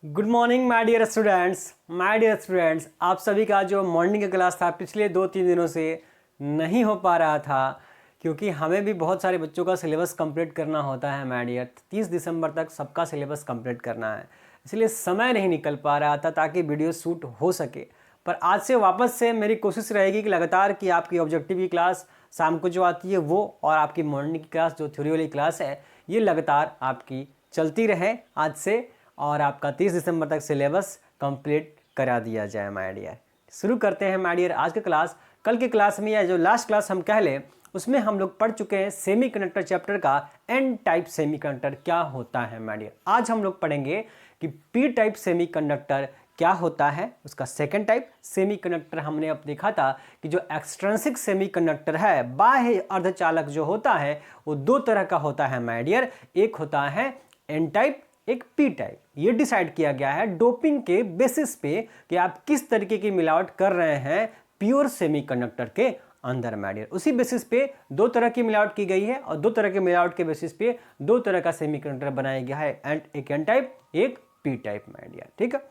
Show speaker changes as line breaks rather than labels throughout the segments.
Good morning my dear students, आप सभी का जो मॉर्निंग का क्लास था पिछले 2-3 दिनों से नहीं हो पा रहा था क्योंकि हमें भी बहुत सारे बच्चों का सिलेबस कंप्लीट करना होता है। माय डियर 30 दिसंबर तक सबका सिलेबस कंप्लीट करना है, इसलिए समय नहीं निकल पा रहा था ताकि वीडियो शूट हो सके। पर आज से वापस से मेरी कोशिश रहेगी कि लगातार कि आपकी ऑब्जेक्टिव की क्लास शाम को जो आती है वो और आपकी मॉर्निंग की क्लास जो थ्योरी वाली क्लास है ये लगातार आपकी चलती रहे आज से, और आपका 30 दिसंबर तक सिलेबस कंप्लीट करा दिया जाए। माय डियर शुरू करते हैं माय डियर आज का क्लास। कल की क्लास में या जो लास्ट क्लास हम कह लें उसमें हम लोग पढ़ चुके हैं सेमीकंडक्टर चैप्टर का एन टाइप सेमीकंडक्टर क्या होता है। माय डियर आज हम लोग पढ़ेंगे कि पी टाइप सेमीकंडक्टर क्या होता है, उसका सेकेंड टाइप सेमीकंडक्टर। हमने अब देखा था कि जो एक्सट्रिंसिक सेमीकंडक्टर है, बाह्य अर्धचालक जो होता है वो दो तरह का होता है माय डियर। एक होता है एन टाइप, एक पी टाइप। ये डिसाइड किया गया है डोपिंग के बेसिस पे कि आप किस तरीके की मिलावट कर रहे हैं प्योर सेमीकंडक्टर के अंदर। माय डियर उसी बेसिस पे दो तरह की मिलावट की गई है और दो तरह के मिलावट के बेसिस पे दो तरह का सेमीकंडक्टर बनाया गया है, एक एन टाइप एक पी टाइप। माय डियर ठीक है,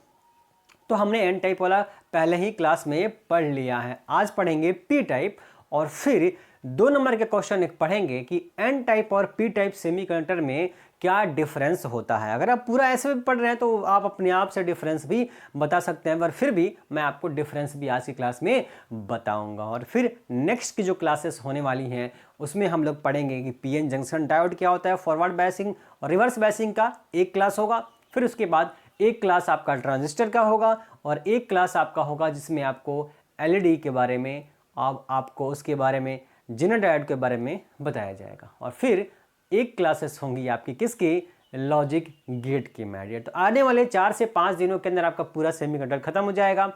तो हमने एन टाइप वाला पहले ही क्लास में पढ़ लिया है। आज पढ़ेंगे पी टाइप और फिर 2 नंबर के क्वेश्चन एक पढ़ेंगे कि एन टाइप और पी टाइप सेमीकंडक्टर में क्या डिफरेंस होता है। अगर आप पूरा ऐसे भी पढ़ रहे हैं तो आप अपने आप से डिफरेंस भी बता सकते हैं, पर फिर भी मैं आपको डिफरेंस भी आज की क्लास में बताऊंगा। और फिर नेक्स्ट की जो क्लासेस होने वाली हैं उसमें हम लोग पढ़ेंगे कि पीएन जंक्शन डायोड क्या होता है, फॉरवर्ड बायसिंग और रिवर्स बायसिंग का एक क्लास होगा। फिर उसके बाद एक क्लास आपका ट्रांजिस्टर का होगा और एक क्लास आपका होगा जिसमें आपको एलईडी के बारे में, आपको उसके बारे में, जेनर डायोड के बारे में बताया जाएगा। और फिर एक क्लासेस होंगी आपकी किसकी, लॉजिक गेट की। माय डियर तो आने वाले 4 से 5 दिनों के अंदर आपका पूरा सेमीकंडक्टर खत्म हो जाएगा।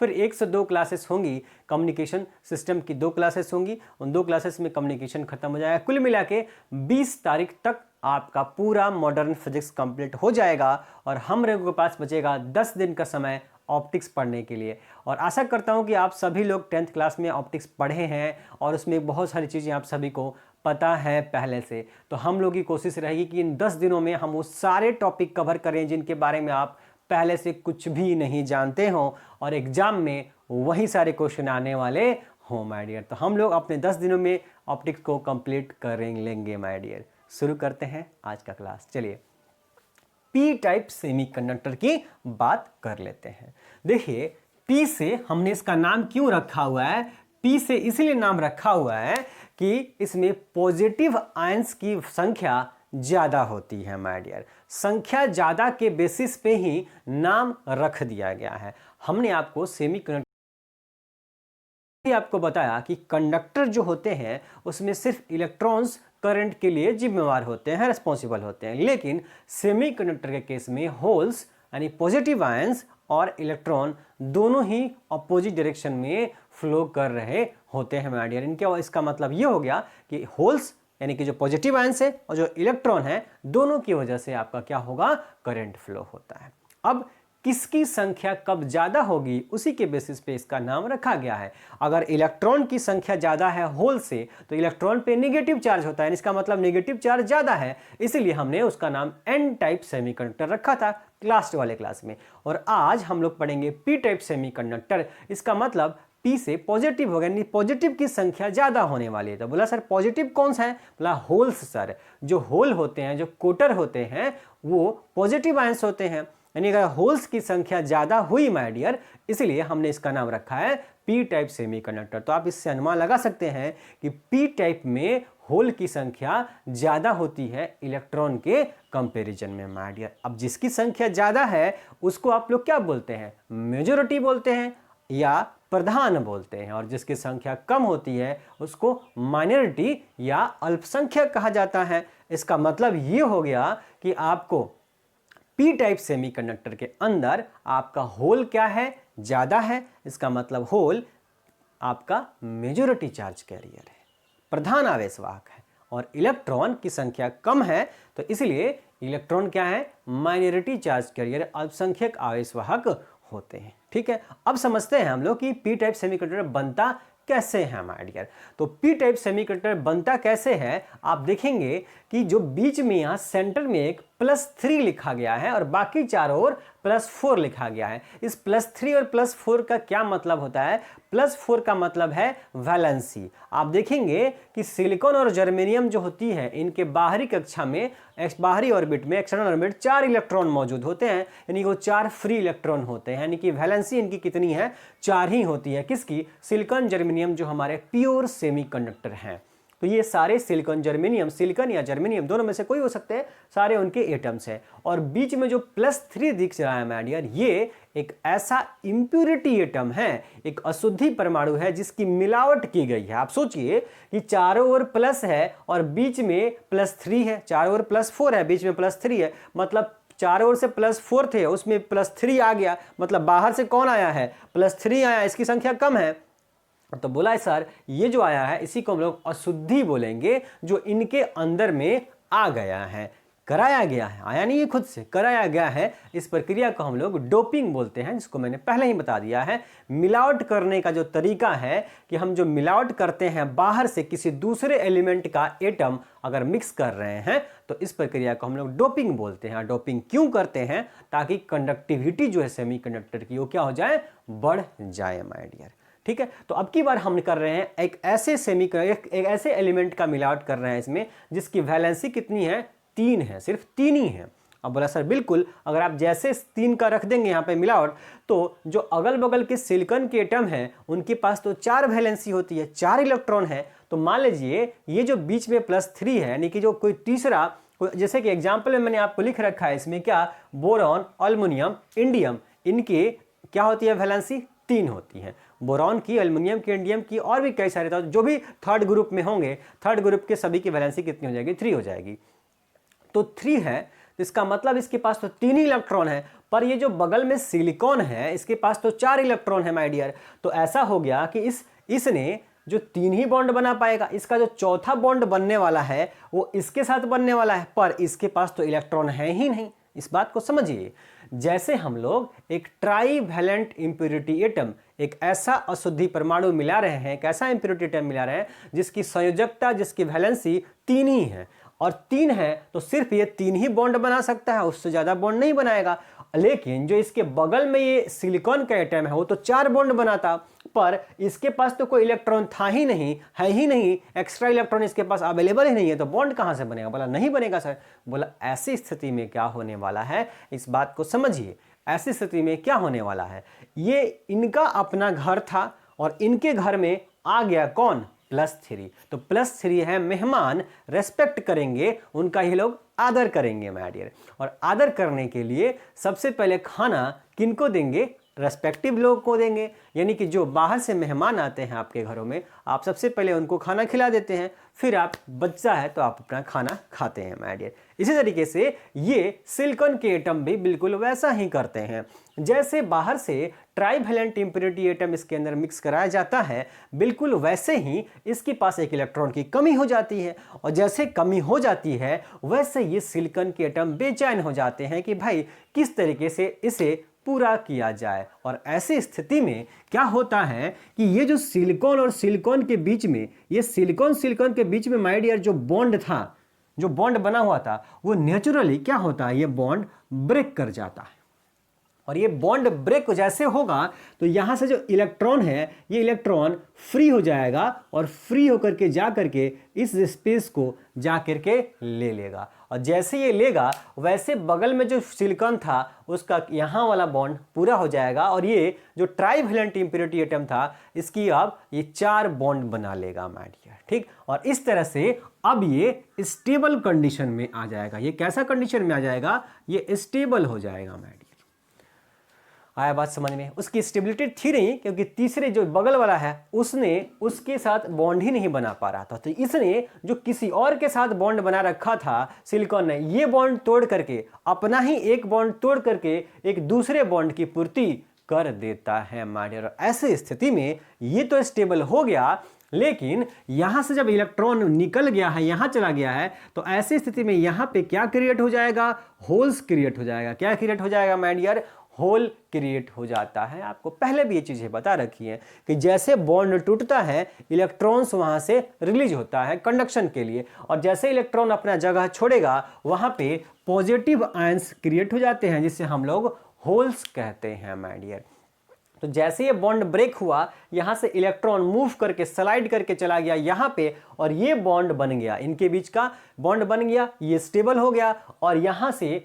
फिर 1 से 2 क्लासेस होंगी, कम्युनिकेशन सिस्टम की 2 क्लासेस होंगी, उन 2 क्लासेस में कम्युनिकेशन खत्म हो जाएगा। कुल मिला के 20 तारीख तक आपका पूरा मॉडर्न फिजिक्स कंप्लीट हो जाएगा और हम लोगों के पास बचेगा 10 दिन का समय ऑप्टिक्स पढ़ने के लिए। और आशा करता हूं कि आप सभी लोग 10th क्लास में ऑप्टिक्स पढ़े हैं और उसमें बहुत सारी चीज़ें आप सभी को पता है पहले से। तो हम लोग की कोशिश रहेगी कि इन 10 दिनों में हम वो सारे टॉपिक कवर करें जिनके बारे में आप पहले से कुछ भी नहीं जानते हों और एग्जाम में वही सारे क्वेश्चन आने वाले हों। माय डियर तो हम लोग अपने 10 दिनों में ऑप्टिक्स को कंप्लीट कर लेंगे। माय डियर शुरू करते हैं आज का क्लास। चलिए पी टाइप सेमीकंडक्टर की बात कर लेते हैं। देखिए पी से हमने इसका नाम क्यों रखा हुआ है, पी से इसलिए नाम रखा हुआ है कि इसमें पॉजिटिव आयंस की संख्या ज्यादा होती है। माय डियर संख्या ज्यादा के बेसिस पे ही नाम रख दिया गया है। हमने आपको सेमीकंडक्टर आपको बताया कि कंडक्टर जो होते हैं उसमें सिर्फ इलेक्ट्रॉन्स करंट के लिए जिम्मेवार होते हैं, रिस्पॉन्सिबल होते हैं, लेकिन सेमीकंडक्टर के केस में होल्स यानी पॉजिटिव आयंस और इलेक्ट्रॉन दोनों ही अपोजिट डायरेक्शन में फ्लो कर रहे होते हैं। माय डियर इनके इसका मतलब ये हो गया कि होल्स यानी कि जो पॉजिटिव आयंस है और जो इलेक्ट्रॉन है दोनों की वजह से आपका क्या होगा, करंट फ्लो होता है। अब किसकी संख्या कब ज्यादा होगी उसी के बेसिस पे इसका नाम रखा गया है। अगर इलेक्ट्रॉन की संख्या ज्यादा है होल से तो इलेक्ट्रॉन पे नेगेटिव चार्ज होता है, इसका मतलब नेगेटिव चार्ज ज्यादा है, इसलिए हमने उसका नाम एन टाइप सेमीकंडक्टर रखा था लास्ट वाले क्लास में। और आज हम लोग पढ़ेंगे पी टाइप सेमीकंडक्टर। इसका मतलब पी से पॉजिटिव हो गया, यानी पॉजिटिव की संख्या ज्यादा होने वाली है। तो बोला सर पॉजिटिव कौन सा है, बोला होल्स सर। जो होल होते हैं, जो कोटर होते हैं वो पॉजिटिव आयंस होते हैं, यानी अगर होल्स की संख्या ज्यादा हुई माय डियर इसलिए हमने इसका नाम रखा है पी टाइप सेमीकंडक्टर। तो आप इससे अनुमान लगा सकते हैं कि पी टाइप में होल की संख्या ज्यादा होती है इलेक्ट्रॉन के कंपैरिजन में। माय डियर अब जिसकी संख्या ज्यादा है उसको आप लोग क्या बोलते हैं, मेजॉरिटी बोलते हैं या प्रधान बोलते हैं, और जिसकी संख्या कम होती है उसको माइनॉरिटी या अल्पसंख्यक कहा जाता है। इसका मतलब ये हो गया कि आपको पी टाइप सेमीकंडक्टर के अंदर आपका होल क्या है, ज्यादा है, इसका मतलब होल आपका मेजॉरिटी चार्ज कैरियर है, प्रधान आवेशवाहक है, और इलेक्ट्रॉन की संख्या कम है तो इसलिए इलेक्ट्रॉन क्या है, माइनॉरिटी चार्ज कैरियर, अल्पसंख्यक आवेशवाहक होते हैं। ठीक है, अब समझते हैं हम लोग कि पी टाइप सेमीकंडक्टर बनता कैसे है। माय डियर तो पी टाइप सेमीकंडक्टर बनता कैसे है, आप देखेंगे कि जो बीच में यहां सेंटर में एक +3 लिखा गया है और बाकी चारों ओर +4 लिखा गया है। इस +3 और +4 का क्या मतलब होता है? +4 का मतलब है वैलेंसी। आप देखेंगे कि सिलिकॉन और जर्मेनियम जो होती है इनके बाहरी कक्षा में, बाहरी ऑर्बिट में, एक्सटर्नल ऑर्बिट 4 इलेक्ट्रॉन मौजूद होते हैं, यानी वो 4 फ्री इलेक्ट्रॉन होते हैं, यानी कि वैलेंसी इनकी कितनी है? 4 ही होती है। किसकी? सिलिकॉन जर्मेनियम जो हमारे प्योर सेमीकंडक्टर हैं। तो ये सारे सिलिकॉन जर्मेनियम, सिलिकॉन या जर्मेनियम दोनों में से कोई हो सकते हैं, सारे उनके एटम्स हैं। और बीच में जो +3 दिख रहा है माय डियर, ये एक ऐसा इंप्योरिटी एटम है, एक अशुद्धि परमाणु है जिसकी मिलावट की गई है। आप सोचिए कि चारों ओर प्लस है और बीच में +3 है, चारों ओर +4 है, बीच में +3 है, मतलब चारों ओर से +4 थे, उसमें +3 आ गया, मतलब बाहर से कौन आया है? +3 आया, इसकी संख्या कम है। तो बोला है सर ये जो आया है इसी को हम लोग अशुद्धि बोलेंगे, जो इनके अंदर में आ गया है, कराया गया है, आया नहीं है खुद से, कराया गया है। इस प्रक्रिया को हम लोग डोपिंग बोलते हैं, जिसको मैंने पहले ही बता दिया है। मिलावट करने का जो तरीका है कि हम जो मिलावट करते हैं बाहर से किसी दूसरे एलिमेंट का एटम अगर मिक्स कर रहे हैं तो इस प्रक्रिया को हम लोग डोपिंग बोलते हैं। डोपिंग क्यों करते हैं? ताकि कंडक्टिविटी जो है सेमीकंडक्टर की वो क्या हो जाए? बढ़ जाए माय डियर। ठीक है, तो अब की बार हम कर रहे हैं एक ऐसे एलिमेंट का मिलावट कर रहे हैं इसमें जिसकी वैलेंसी कितनी है? 3 है, सिर्फ 3 ही है। अब बोला सर बिल्कुल, अगर आप जैसे 3 का रख देंगे यहाँ पे मिलावट, तो जो अगल बगल के सिलिकॉन के एटम हैं उनके पास तो 4 वैलेंसी होती है, 4 इलेक्ट्रॉन है। तो मान लीजिए ये जो बीच में +3 है, यानी कि जो कोई तीसरा, जैसे कि एग्जाम्पल में मैंने आपको लिख रखा है इसमें क्या, बोरॉन, एल्युमिनियम, इंडियम, इनके क्या होती है वैलेंसी? 3 होती है। बोरॉन की, एल्युमिनियम की, इंडियम की और भी कई सारे, तो जो भी थर्ड ग्रुप में होंगे, थर्ड ग्रुप के सभी की वैलेंसी कितनी हो जाएगी? 3 हो जाएगी। तो 3 है, तो इसका मतलब इसके पास तो 3 ही इलेक्ट्रॉन है, पर ये जो बगल में सिलिकॉन है इसके पास तो 4 इलेक्ट्रॉन है माय डियर। तो ऐसा हो गया कि इसने जो 3 ही बॉन्ड बना पाएगा, इसका जो चौथा बॉन्ड बनने वाला है वो इसके साथ बनने वाला है, पर इसके पास तो इलेक्ट्रॉन है ही नहीं। इस बात को समझिए। जैसे हम लोग एक ट्राईवैलेंट इंप्योरिटी एटम, एक ऐसा अशुद्धि परमाणु मिला रहे हैं, एक ऐसा इंप्योरिटी एटम मिला रहे हैं जिसकी संयोजकता, जिसकी वैलेंसी 3 ही है, और 3 है तो सिर्फ ये 3 ही बॉन्ड बना सकता है, उससे ज्यादा बॉन्ड नहीं बनाएगा। लेकिन जो इसके बगल में ये सिलिकॉन का एटम है वो तो 4 बॉन्ड बनाता, पर इसके पास तो कोई इलेक्ट्रॉन था ही नहीं, है ही नहीं, एक्स्ट्रा इलेक्ट्रॉन इसके पास अवेलेबल ही नहीं है, तो बॉन्ड कहां से बनेगा? बोला नहीं बनेगा सर। बोला ऐसी स्थिति में क्या होने वाला है, इस बात को समझिए। ऐसी स्थिति में क्या होने वाला है, ये इनका अपना घर था और इनके घर में आ गया कौन? +3। तो +3 है मेहमान, रेस्पेक्ट करेंगे उनका, ही लोग आदर करेंगे माय डियर। और आदर करने के लिए सबसे पहले खाना किनको देंगे? रेस्पेक्टिव लोग को देंगे, यानी कि जो बाहर से मेहमान आते हैं आपके घरों में, आप सबसे पहले उनको खाना खिला देते हैं, फिर आप बच्चा है तो आप अपना खाना खाते हैं माय डियर। इसी तरीके से ये सिलिकॉन के एटम भी बिल्कुल वैसा ही करते हैं। जैसे बाहर से ट्राईवैलेंट इंप्योरिटी एटम इसके अंदर मिक्स कराया जाता है, बिल्कुल वैसे ही इसके पास एक इलेक्ट्रॉन की कमी हो जाती है, और जैसे कमी हो जाती है वैसे ये सिलिकॉन के एटम बेचैन हो जाते हैं कि भाई किस तरीके से इसे पूरा किया जाए। और ऐसी स्थिति में क्या होता है कि ये जो सिलिकॉन और सिलिकॉन के बीच में, ये सिलिकॉन के बीच में माय डियर जो बॉन्ड था, जो बॉन्ड बना हुआ था, वो नेचुरली क्या होता है, ये बॉन्ड ब्रेक कर जाता है। और ये बॉन्ड ब्रेक जैसे होगा तो यहां से जो इलेक्ट्रॉन है ये इलेक्ट्रॉन फ्री हो जाएगा, और फ्री होकर के जा करके इस स्पेस को जा करके ले लेगा, और जैसे ये लेगा वैसे बगल में जो सिलिकॉन था उसका यहाँ वाला बॉन्ड पूरा हो जाएगा, और ये जो ट्राईवैलेंट इंप्योरिटी एटम था इसकी अब ये 4 बॉन्ड बना लेगा माय डियर। ठीक, और इस तरह से अब ये स्टेबल कंडीशन में आ जाएगा। ये कैसा कंडीशन में आ जाएगा? ये स्टेबल हो जाएगा माय डियर। आया बात समझ में? उसकी स्टेबिलिटी थी नहीं, क्योंकि तीसरे जो बगल वाला है उसने उसके साथ बॉन्ड ही नहीं बना पा रहा था, तो इसने जो किसी और के साथ बॉन्ड बना रखा था सिलिकॉन ने, ये बॉन्ड तोड़ करके, अपना ही एक बॉन्ड तोड़ करके एक दूसरे बॉन्ड की पूर्ति कर देता है माय डियर। ऐसी स्थिति में ये तो स्टेबल हो गया, लेकिन यहां से जब इलेक्ट्रॉन निकल गया है, यहां चला गया है, तो ऐसी स्थिति में यहां पे क्या क्रिएट हो जाएगा? होल्स क्रिएट हो जाएगा। क्या क्रिएट हो जाएगा माय डियर? होल क्रिएट हो जाता है। आपको पहले भी ये चीज़ें बता रखी है कि जैसे बॉन्ड टूटता है इलेक्ट्रॉन्स वहाँ से रिलीज होता है कंडक्शन के लिए, और जैसे इलेक्ट्रॉन अपना जगह छोड़ेगा वहाँ पे पॉजिटिव आयंस क्रिएट हो जाते हैं जिसे हम लोग होल्स कहते हैं माय डियर। तो जैसे ये बॉन्ड ब्रेक हुआ, यहां से इलेक्ट्रॉन मूव करके स्लाइड करके चला गया यहां पे, और ये बॉन्ड बन गया, इनके बीच का बॉन्ड बन गया, ये स्टेबल हो गया, और यहां से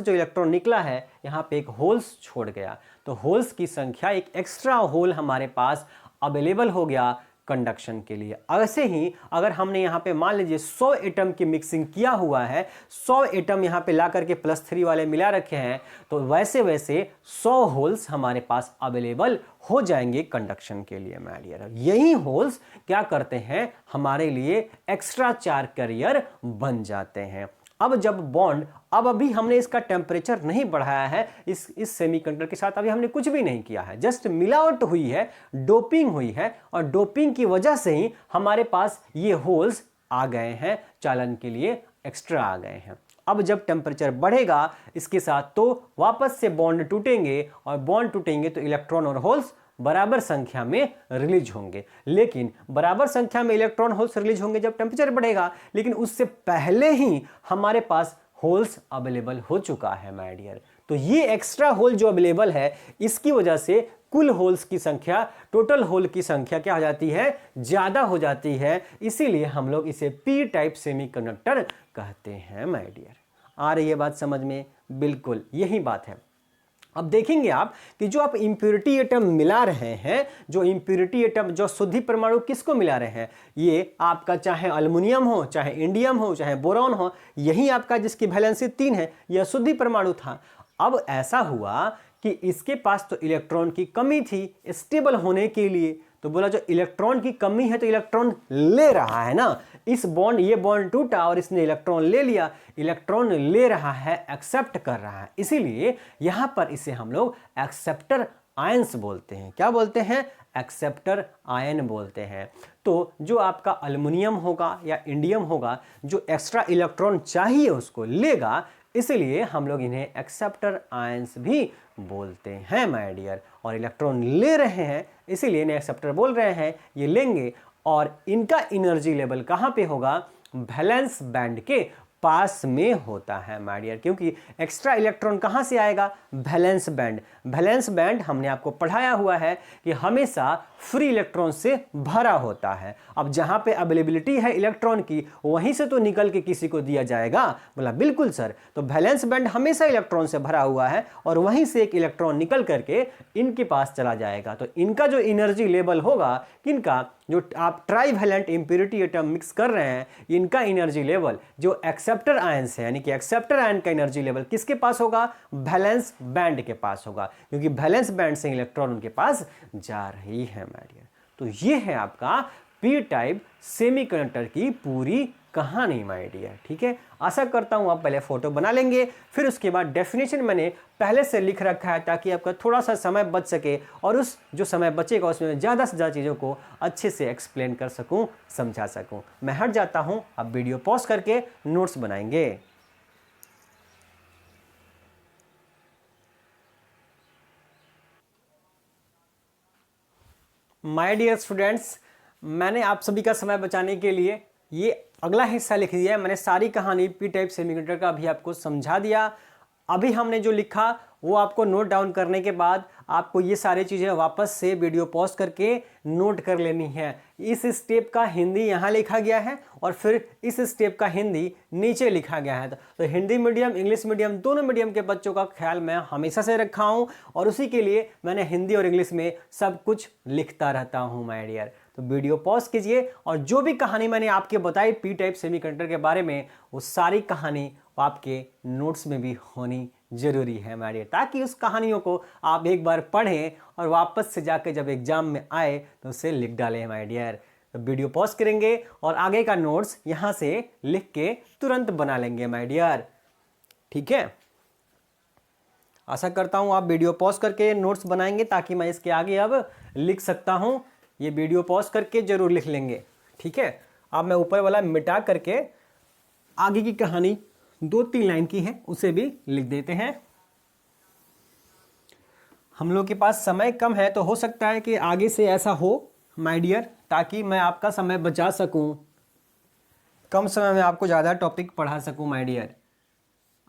जो इलेक्ट्रॉन निकला है यहां पे एक होल्स छोड़ गया। तो होल्स की संख्या, एक एक्स्ट्रा होल हमारे पास अवेलेबल हो गया कंडक्शन के लिए। ऐसे ही अगर हमने यहाँ पे मान लीजिए 100 एटम की मिक्सिंग किया हुआ है, 100 एटम यहाँ पे ला करके +3 वाले मिला रखे हैं, तो वैसे वैसे 100 होल्स हमारे पास अवेलेबल हो जाएंगे कंडक्शन के लिए माय डियर। यही होल्स क्या करते हैं, हमारे लिए एक्स्ट्रा चार्ज कैरियर बन जाते हैं। अब जब बॉन्ड, अब अभी हमने इसका टेम्परेचर नहीं बढ़ाया है, इस सेमीकंडक्टर के साथ अभी हमने कुछ भी नहीं किया है, जस्ट मिलावट हुई है, डोपिंग हुई है, और डोपिंग की वजह से ही हमारे पास ये होल्स आ गए हैं, चालन के लिए एक्स्ट्रा आ गए हैं। अब जब टेम्परेचर बढ़ेगा इसके साथ तो वापस से बॉन्ड टूटेंगे, और बॉन्ड टूटेंगे तो इलेक्ट्रॉन और होल्स बराबर संख्या में रिलीज होंगे। लेकिन बराबर संख्या में इलेक्ट्रॉन होल्स रिलीज होंगे जब टेम्परेचर बढ़ेगा, लेकिन उससे पहले ही हमारे पास होल्स अवेलेबल हो चुका है माय डियर। तो ये एक्स्ट्रा होल जो अवेलेबल है, इसकी वजह से कुल होल्स की संख्या, टोटल होल की संख्या क्या हो जाती है, ज्यादा हो जाती है। इसीलिए हम लोग इसे पी टाइप सेमीकंडक्टर कहते हैं माय डियर। आ रही है बात समझ में? बिल्कुल यही बात है। अब देखेंगे आप कि जो आप इंप्योरिटी एटम मिला रहे हैं, जो इंप्योरिटी एटम, जो शुद्धि परमाणु किसको मिला रहे हैं, ये आपका चाहे अल्युमिनियम हो, चाहे इंडियम हो, चाहे बोरॉन हो, यही आपका जिसकी वैलेंसी 3 है, यह शुद्धि परमाणु था। अब ऐसा हुआ कि इसके पास तो इलेक्ट्रॉन की कमी थी स्टेबल होने के लिए, तो बोला जो इलेक्ट्रॉन की कमी है तो इलेक्ट्रॉन ले रहा है ना, इस बॉन्ड, ये बॉन्ड टूटा और इसने इलेक्ट्रॉन ले लिया, इलेक्ट्रॉन ले रहा है, एक्सेप्ट कर रहा है, इसीलिए यहां पर इसे हम लोग एक्सेप्टर आयंस बोलते हैं। क्या बोलते हैं? एक्सेप्टर आयन बोलते हैं। तो जो आपका अल्युमिनियम होगा या इंडियम होगा, जो एक्स्ट्रा इलेक्ट्रॉन चाहिए उसको लेगा, इसलिए हम लोग इन्हें एक्सेप्टर आयंस भी बोलते हैं माय डियर। और इलेक्ट्रॉन ले रहे हैं इसीलिए इन्हें एक्सेप्टर बोल रहे हैं, ये लेंगे, और इनका एनर्जी लेवल कहाँ पे होगा, वैलेंस बैंड के पास में होता है माय डियर। क्योंकि एक्स्ट्रा इलेक्ट्रॉन कहाँ से आएगा, वैलेंस बैंड। वैलेंस बैंड हमने आपको पढ़ाया हुआ है कि हमेशा फ्री इलेक्ट्रॉन से भरा होता है। अब जहाँ पे अवेलेबिलिटी है इलेक्ट्रॉन की, वहीं से तो निकल के किसी को दिया जाएगा। बोला बिल्कुल सर। तो वैलेंस बैंड हमेशा इलेक्ट्रॉन से भरा हुआ है, और वहीं से एक इलेक्ट्रॉन निकल करके इनके पास चला जाएगा। तो इनका जो एनर्जी लेवल होगा, किनका, जो आप ट्राईवैलेंट इंप्योरिटी एटम मिक्स कर रहे हैं, इनका एनर्जी लेवल जो एक्सेप्टर आयंस है, यानी कि एक्सेप्टर आयन का एनर्जी लेवल किसके पास होगा, वैलेंस बैंड के पास होगा, क्योंकि वैलेंस बैंड से इलेक्ट्रॉन उनके पास जा रही है माय डियर। तो ये है आपका पी टाइप सेमीकंडक्टर की पूरी कहानी माय डियर। ठीक है, आशा करता हूं आप पहले फोटो बना लेंगे, फिर उसके बाद डेफिनेशन मैंने पहले से लिख रखा है ताकि आपका थोड़ा सा समय बच सके, और उस जो समय बचेगा उसमें ज़्यादा से ज़्यादा चीज़ों को अच्छे से एक्सप्लेन कर सकूं, समझा सकूं। मैं हट जाता हूं, अब वीडियो पॉज करके नोट्स बनाएंगे। माय डियर स्टूडेंट्स, मैंने आप सभी का समय बचाने के लिए ये अगला हिस्सा लिख दिया है। मैंने सारी कहानी पी टाइप सेमीकंडक्टर का अभी आपको समझा दिया। अभी हमने जो लिखा वो आपको नोट डाउन करने के बाद आपको ये सारी चीज़ें वापस से वीडियो पॉज करके नोट कर लेनी है। इस स्टेप का हिंदी यहाँ लिखा गया है और फिर इस स्टेप का हिंदी नीचे लिखा गया है। तो हिंदी मीडियम, इंग्लिश मीडियम, दोनों मीडियम के बच्चों का ख्याल मैं हमेशा से रखा हूँ, और उसी के लिए मैंने हिंदी और इंग्लिश में सब कुछ लिखता रहता हूँ माय डियर। तो वीडियो पॉज कीजिए, और जो भी कहानी मैंने आपके बताई पी टाइप सेमीकंडक्टर के बारे में, वो सारी कहानी आपके नोट्स में भी होनी जरूरी है माय डियर, ताकि उस कहानियों को आप एक बार पढ़ें और वापस से जाकर जब एग्जाम में आए तो उसे लिख डालें माय डियर। तो वीडियो पॉज करेंगे और आगे का नोट्स यहाँ से लिख के तुरंत बना लेंगे माय डियर। ठीक है, आशा करता हूँ आप वीडियो पॉज करके नोट्स बनाएंगे ताकि मैं इसके आगे अब लिख सकता हूँ। ये वीडियो पॉज करके जरूर लिख लेंगे। ठीक है, अब मैं ऊपर वाला मिटा करके आगे की कहानी 2-3 लाइन की है उसे भी लिख देते हैं। हम लोग के पास समय कम है, तो हो सकता है कि आगे से ऐसा हो माय डियर, ताकि मैं आपका समय बचा सकूं, कम समय में आपको ज़्यादा टॉपिक पढ़ा सकूं माय डियर।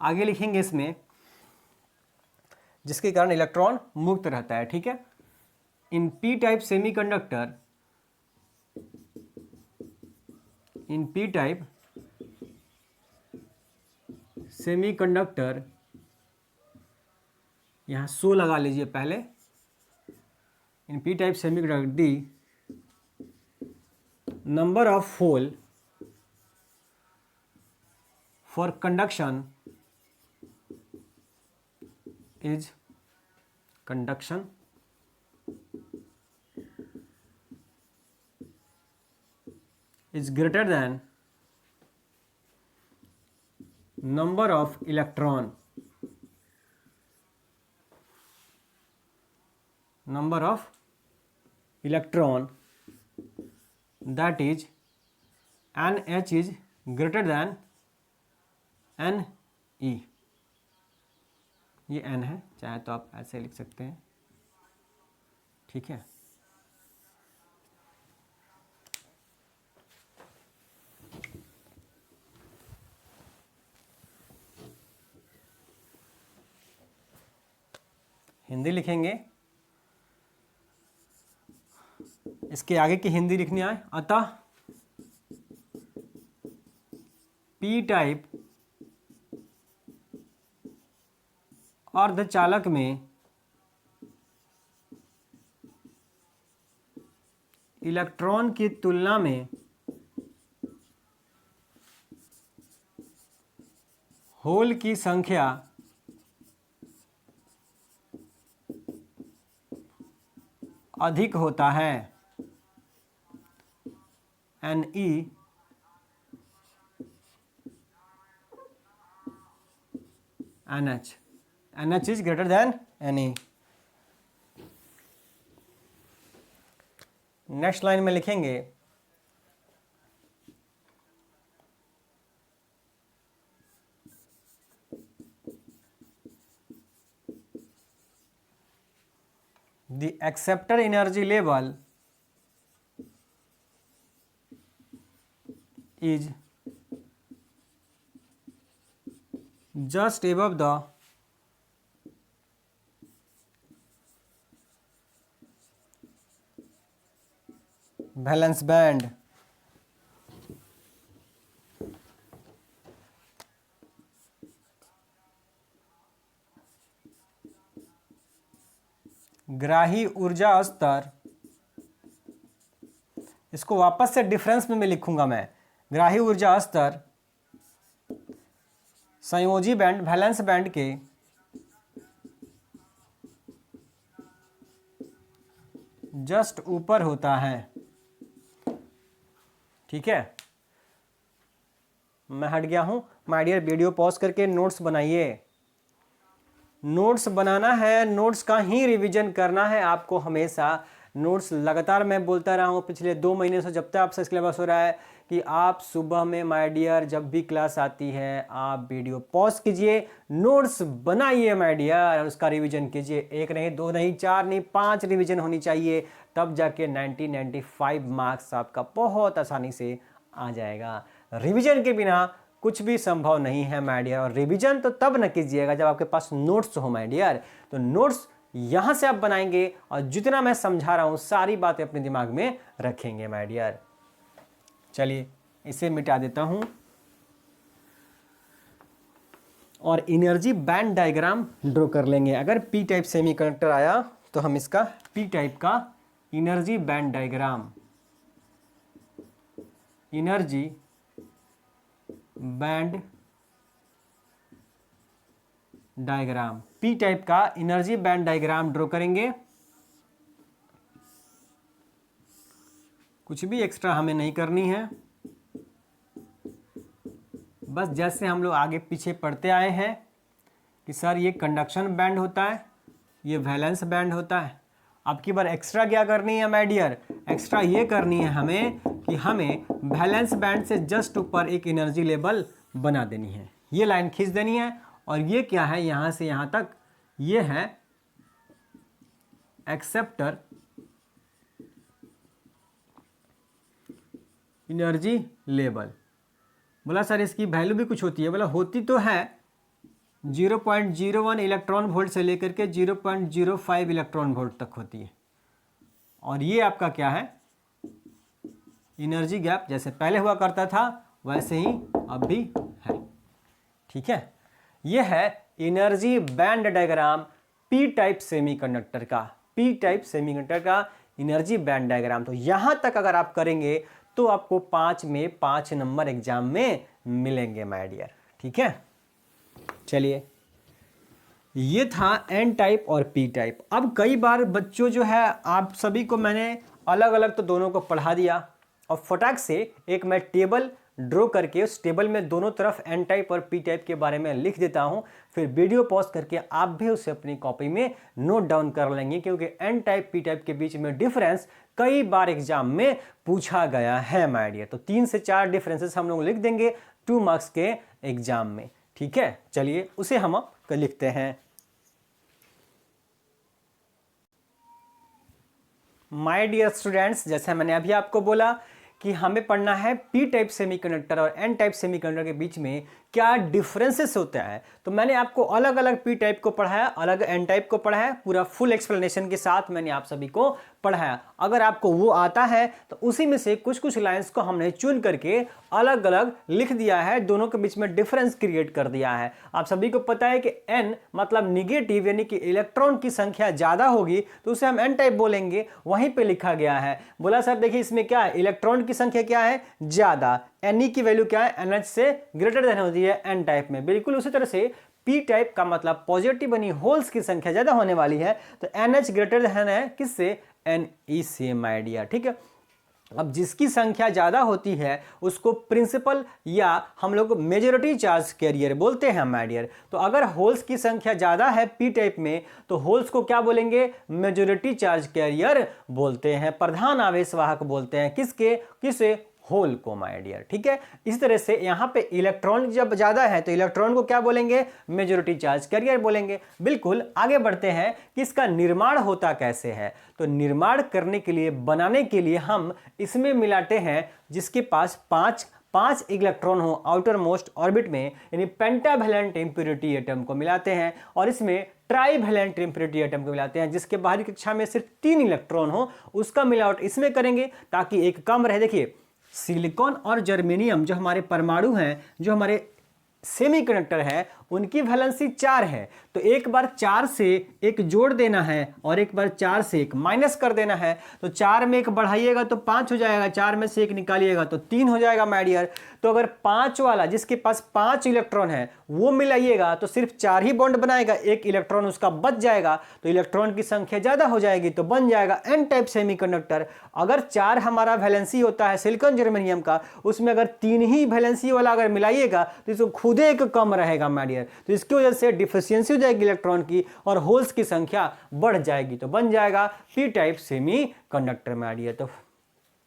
आगे लिखेंगे इसमें, जिसके कारण इलेक्ट्रॉन मुक्त रहता है, ठीक है। In P type semiconductor, in P type semiconductor, यहाँ सो लगा लीजिए पहले। In P type semiconductor the number of hole for conduction is conduction is greater than number of electron, number of electron, that is NH is greater than Ne। ये N है, चाहे तो आप ऐसे लिख सकते हैं, ठीक है। हिंदी लिखेंगे, इसके आगे की हिंदी लिखनी आए। अतः पी टाइप अर्धचालक में इलेक्ट्रॉन की तुलना में होल की संख्या अधिक होता है। Ne NH is greater than Ne। Next line में लिखेंगे, the acceptor energy level is just above the valence band। ग्राही ऊर्जा स्तर, इसको वापस से डिफरेंस में मैं लिखूंगा मैं। ग्राही ऊर्जा स्तर संयोजी बैंड, वैलेंस बैंड के जस्ट ऊपर होता है, ठीक है। मैं हट गया हूं माय डियर, वीडियो पॉज करके नोट्स बनाइए। नोट्स बनाना है, नोट्स का ही रिवीजन करना है आपको हमेशा। नोट्स लगातार मैं बोलता रहा हूँ पिछले 2 महीने से, जब तक आपसे सिलेबस हो रहा है, कि आप सुबह में माय डियर जब भी क्लास आती है आप वीडियो पॉज कीजिए, नोट्स बनाइए माय डियर, और उसका रिवीजन कीजिए। 1 नहीं, 2 नहीं, 4 नहीं, 5 रिवीजन होनी चाहिए, तब जाके 90-95 मार्क्स आपका बहुत आसानी से आ जाएगा। रिवीजन के बिना कुछ भी संभव नहीं है माय डियर। और रिवीजन तो तब न कीजिएगा जब आपके पास नोट्स हो माय डियर। तो नोट्स यहां से आप बनाएंगे और जितना मैं समझा रहा हूं सारी बातें अपने दिमाग में रखेंगे माय डियर। चलिए इसे मिटा देता हूं और एनर्जी बैंड डायग्राम ड्रॉ कर लेंगे। अगर पी टाइप सेमीकंडक्टर आया तो हम इसका पी टाइप का energy band diagram, energy band diagram, P type का एनर्जी बैंड डायग्राम ड्रॉ करेंगे। कुछ भी एक्स्ट्रा हमें नहीं करनी है, बस जैसे हम लोग आगे पीछे पढ़ते आए हैं कि सर ये कंडक्शन बैंड होता है, ये वैलेंस बैंड होता है। अब की बार एक्स्ट्रा क्या करनी है माय डियर, एक्स्ट्रा ये करनी है हमें कि हमें वैलेंस बैंड से जस्ट ऊपर एक एनर्जी लेवल बना देनी है। ये लाइन खींच देनी है, और ये क्या है, यहाँ से यहाँ तक ये है एक्सेप्टर एनर्जी लेवल। बोला सर इसकी वैल्यू भी कुछ होती है, बोला होती तो है 0.01 इलेक्ट्रॉन वोल्ट से लेकर के 0.05 इलेक्ट्रॉन वोल्ट तक होती है। और ये आपका क्या है, एनर्जी गैप, जैसे पहले हुआ करता था वैसे ही अब भी है। ठीक है, ये है energy band diagram P type semiconductor का, पी टाइप सेमीकंडक्टर का एनर्जी बैंड डायग्राम। तो यहां तक अगर आप करेंगे तो आपको 5 में 5 नंबर एग्जाम में मिलेंगे माय डियर। ठीक है, चलिए ये था एन टाइप और पी टाइप। अब कई बार बच्चों जो है, आप सभी को मैंने अलग अलग तो दोनों को पढ़ा दिया, और फटाक से एक मैं टेबल ड्रॉ करके उस टेबल में दोनों तरफ एन टाइप और पी टाइप के बारे में लिख देता हूं, फिर वीडियो पॉज करके आप भी उसे अपनी कॉपी में नोट डाउन कर लेंगे, क्योंकि एन टाइप पी टाइप के बीच में डिफरेंस कई बार एग्जाम में पूछा गया है माय डियर। तो 3 से 4 डिफरेंसेस हम लोग लिख देंगे 2 मार्क्स के एग्जाम में। ठीक है, चलिए उसे हम अब लिखते हैं। माय डियर स्टूडेंट्स, जैसे मैंने अभी आपको बोला कि हमें पढ़ना है पी टाइप सेमीकंडक्टर और एन टाइप सेमीकंडक्टर के बीच में क्या डिफरेंसेस होता है। तो मैंने आपको अलग अलग पी टाइप को पढ़ाया, अलग एन टाइप को पढ़ाया, पूरा फुल एक्सप्लेनेशन के साथ मैंने आप सभी को पढ़ाया। अगर आपको वो आता है तो उसी में से कुछ कुछ लाइंस को हमने चुन करके अलग अलग लिख दिया है, दोनों के बीच में डिफरेंस क्रिएट कर दिया है। आप सभी को पता है कि एन मतलब निगेटिव, यानी कि इलेक्ट्रॉन की संख्या ज्यादा होगी तो उसे हम एन टाइप बोलेंगे, वहीं पे लिखा गया है। बोला सर देखिए इसमें क्या है, इलेक्ट्रॉन की संख्या क्या है, ज्यादा, एन की वैल्यू क्या है, एनएच से ग्रेटर देन होती है एन टाइप में। बिल्कुल उसी तरह से पी टाइप का मतलब पॉजिटिव यानी होल्स की संख्या ज्यादा होने वाली है, तो एनएच ग्रेटर देन है किससे, एन ई से माय डियर। ठीक है, अब जिसकी संख्या ज्यादा होती है उसको प्रिंसिपल या हम लोग मेजॉरिटी चार्ज कैरियर बोलते हैं माय डियर। तो अगर होल्स की संख्या ज्यादा है पी टाइप में तो होल्स को क्या बोलेंगे, मेजॉरिटी चार्ज कैरियर बोलते हैं, प्रधान आवेश वाहक बोलते हैं। किसे, होल को माय डियर। ठीक है, इस तरह से यहां पे इलेक्ट्रॉन जब ज्यादा है तो इलेक्ट्रॉन को क्या बोलेंगे, मेजॉरिटी चार्ज कैरियर बोलेंगे। बिल्कुल, आगे बढ़ते हैं कि इसका निर्माण होता कैसे है। तो निर्माण करने के लिए, बनाने के लिए हम इसमें मिलाते हैं जिसके पास पांच इलेक्ट्रॉन हो आउटर मोस्ट ऑर्बिट में, यानी पेंटावैलेंट इंप्योरिटी एटम को मिलाते हैं, और इसमें ट्राइवैलेंट इंप्योरिटी एटम को मिलाते हैं जिसके बाहरी कक्षा में सिर्फ 3 इलेक्ट्रॉन हो, उसका मिलावट इसमें करेंगे ताकि एक कम रहे। देखिए सिलिकॉन और जर्मेनियम जो हमारे परमाणु हैं, जो हमारे सेमीकंडक्टर है, उनकी वैलेंसी 4 है, तो एक बार 4 से एक जोड़ देना है और एक बार 4 से एक माइनस कर देना है। तो 4 में एक बढ़ाइएगा तो 5 हो जाएगा, 4 में से एक निकालिएगा तो 3 हो जाएगा माय डियर। तो अगर 5 वाला जिसके पास 5 इलेक्ट्रॉन है वो मिलाइएगा तो सिर्फ 4 ही बॉन्ड बनाएगा, एक इलेक्ट्रॉन उसका बच जाएगा, तो इलेक्ट्रॉन की संख्या ज्यादा हो जाएगी, तो बन जाएगा एन टाइप सेमीकंडक्टर। अगर 4 हमारा वैलेंसी होता है सिलिकॉन जर्मेनियम का, उसमें अगर 3 ही वैलेंसी वाला अगर मिलाइएगा तो इसको खुद एक कम रहेगा माय डियर, तो इसकी वजह से डिफिशियंसी हो जाएगी इलेक्ट्रॉन की और होल्स की संख्या बढ़ जाएगी, तो बन जाएगा P type semiconductor my dear. तो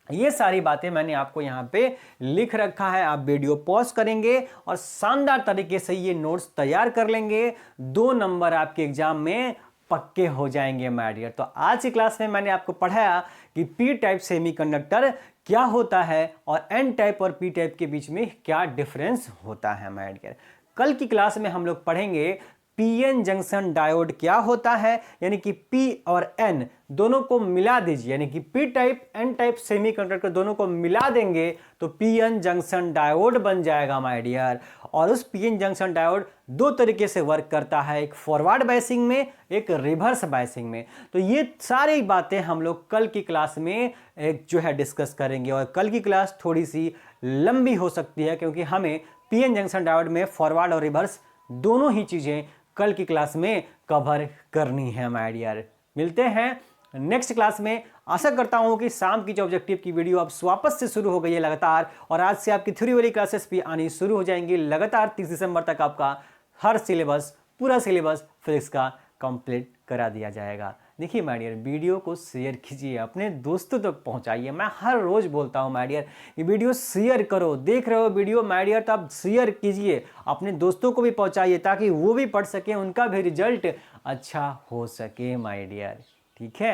ये सारी बातें मैंने आपको यहाँ पे लिख रखा है, आप वीडियो पॉज करेंगे और शानदार तरीके से ये नोट्स तैयार कर लेंगे, 2 नंबर आपके एग्जाम में पक्के हो जाएंगे माय डियर। तो आज की क्लास में मैंने आपको पढ़ाया कि पी टाइप सेमीकंडक्टर क्या होता है और एन टाइप और पी टाइप के बीच में क्या डिफरेंस होता है माय डियर। कल की क्लास में हम लोग पढ़ेंगे पीएन जंक्शन डायोड क्या होता है, यानी कि पी और एन दोनों को मिला दीजिए, यानी कि P type N type semiconductor दोनों को मिला देंगे तो पीएन जंक्शन डायोड बन जाएगा माय डियर। और उस पीएन जंक्शन डायोड 2 तरीके से वर्क करता है, एक फॉरवर्ड बायसिंग में, एक रिवर्स बायसिंग में। तो ये सारी बातें हम लोग कल की क्लास में जो है डिस्कस करेंगे, और कल की क्लास थोड़ी सी लंबी हो सकती है क्योंकि हमें पीएन जंक्शन डायोड में फॉरवर्ड और रिवर्स दोनों ही चीजें कल की क्लास में कवर करनी है माय डियर। मिलते हैं नेक्स्ट क्लास में। आशा करता हूं कि शाम की जो ऑब्जेक्टिव की वीडियो अब वापस से शुरू हो गई है लगातार, और आज से आपकी थ्योरी वाली क्लासेस भी आनी शुरू हो जाएंगी लगातार। 30 दिसंबर तक आपका हर सिलेबस, पूरा सिलेबस फिजिक्स का कंप्लीट करा दिया जाएगा। देखिए माय डियर, वीडियो को शेयर कीजिए, अपने दोस्तों तक पहुंचाइए। मैं हर रोज बोलता हूं माय डियर, ये वीडियो शेयर करो। देख रहे हो वीडियो माय डियर, तो आप शेयर कीजिए, अपने दोस्तों को भी पहुंचाइए ताकि वो भी पढ़ सकें, उनका भी रिजल्ट अच्छा हो सके माय डियर। ठीक है।